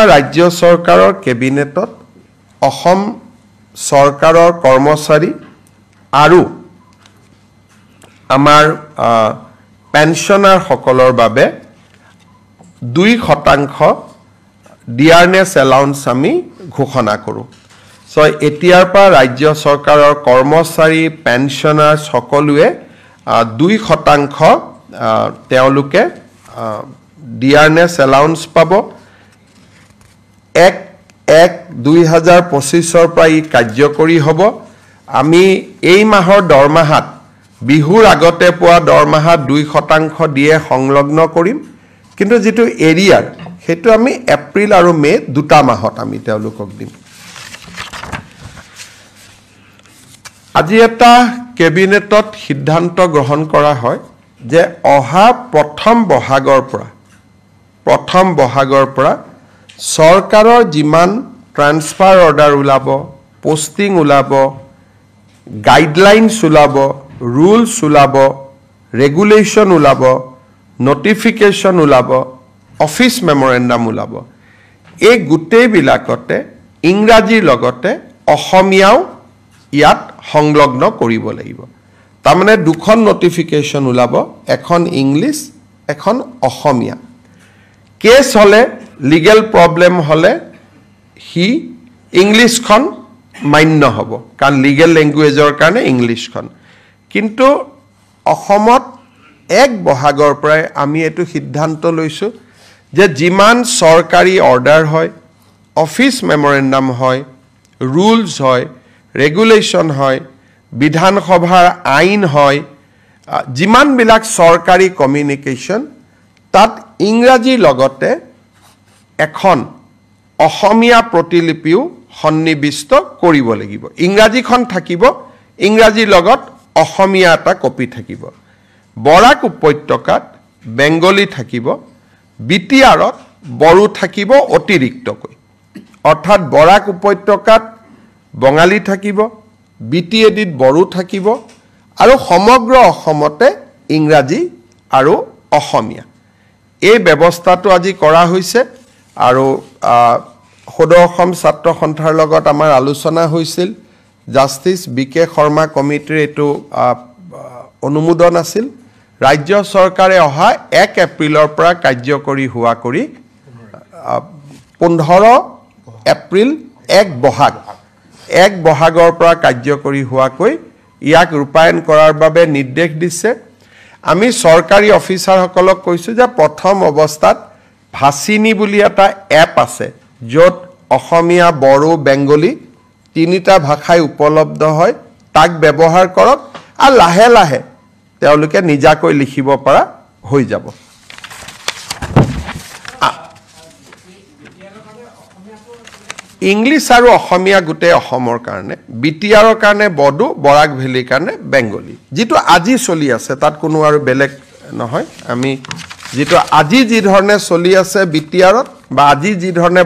পৰা ৰাজ্য চৰকাৰৰ কেবিনেটত অসম চৰকাৰৰ কৰ্মচাৰী আৰু আমাৰ পেনশনাৰ সকলৰ বাবে 2% ডিয়াৰনেছ এলাউন্স আমি ঘোষণা কৰোঁ সো এতিয়াৰ পৰা ৰাজ্য চৰকাৰৰ কৰ্মচাৰী পেনশনাৰ সকলোৱে 2% তেওঁলোকে ডিয়াৰনেছ এলাউন্স পাব 1/1/2025 পৰা ই কাৰ্যকৰী হ'ব আমি এই মাহৰ দৰমহাত বিহুৰ আগতে পোৱা দৰমহাত 2% দিয়ে সংলগ্ন কৰিম কিন্তু যেটো এৰিয়াৰ হেতু আমি এপ্ৰিল আৰু মে দুটা মাহত আমি তেওঁলোকক দিম আজি এটা কেবিনেটত সিদ্ধান্ত গ্ৰহণ কৰা হয় যে অহা প্ৰথম বহাগৰ পৰা চৰকাৰৰ যিমান ট্ৰান্সফাৰ অৰ্ডাৰ ওলাব পোষ্টিং ওলাব গাইডলাইনছ ওলাব ৰুলছ ওলাব ৰেগুলেশ্যন ওলাব নটিফিকেশ্যন ওলাব অফিচ মেমৰেণ্ডাম ওলাব এই গোটেইবিলাকতে ইংৰাজীৰ লগতে অসমীয়াও ইয়াত সংলগ্ন কৰিব লাগিব তাৰমানে দুখন নটিফিকেশ্যন ওলাব এখন ইংলিছ এখন অসমীয়া কেছ হলে লিগেল প্ৰবলেম হলে হি ইংলিছখন মান্য হ'ব কাৰণ লিগেল ল্যাঙ্গুৱেজৰ কাৰণে ইংলিছখন কিন্তু অসমত 1 বহাগৰ পৰা আমি এটো সিদ্ধান্ত লৈছো যে যিমান সৰকাৰি অৰ্ডাৰ হয় অফিচ মেমৰেণ্ডাম হয় ৰুলছ হয় ৰেগুলেশ্যন হয় বিধানসভাৰ আইন হয় যিমান বিলাক সৰকাৰি কমিউনিকেশ্যন তাত ইংৰাজী লগতে এখন অসমীয়া প্ৰতিলিপিও সন্নিবিষ্ট কৰিব লাগিব ইংৰাজীখন থাকিব ইংৰাজী লগত অসমীয়া এটা কপি থাকিব বৰাক উপত্যকাত বেংগলী থাকিব বিটিআৰত বড়ো থাকিব অতিৰিক্তকৈ অৰ্থাৎ বৰাক উপত্যকাত বঙালী থাকিব বিটিএডিত বড়ো থাকিব আৰু সমগ্ৰ অসমতে ইংৰাজী আৰু অসমীয়া এই ব্যৱস্থাটো আজি কৰা হৈছে আৰু সদৌ অসম ছাত্ৰ সন্থাৰ লগত আমাৰ আলোচনা হৈছিল জাষ্টিস বিকে শৰ্মা কমিটিৰ এটো অনুমোদন আছিল ৰাজ্য চৰকাৰে অহা 1 এপ্ৰিলৰ পৰা কাৰ্যকৰী হোৱা কৰি 15 এপ্ৰিল 1 বহাগৰ পৰা কাৰ্যকৰী হোৱাকৈ ইয়াক ৰূপায়ণ কৰাৰ বাবে নিৰ্দেশ দিছে আমি সৰকাৰি অফিচাৰ সকলক কৈছো যে প্ৰথম অৱস্থাত ভাসিনী বুলি এটা এপ আছে যত অসমীয়া বড়ো বেংগলী তিনিটা ভাষাই উপলব্ধ হয় তাক ব্যৱহাৰ কৰক আৰু লাহে লাহে তেওঁলোকে নিজাকৈ লিখিব পৰা হৈ যাব ইংলিছ আৰু অসমীয়া গুটে অসমৰ কাৰণে বিটিআৰৰ কাৰণে বড়ো বৰাক ভেলীৰ কাৰণে বেংগলী যেটো আজি চলি আছে তাত কোনো আৰু বেলেগ নহয় আমি যেটো আজি যি ধৰণে চলি আছে বিটিআৰত বা আজি যি ধৰণে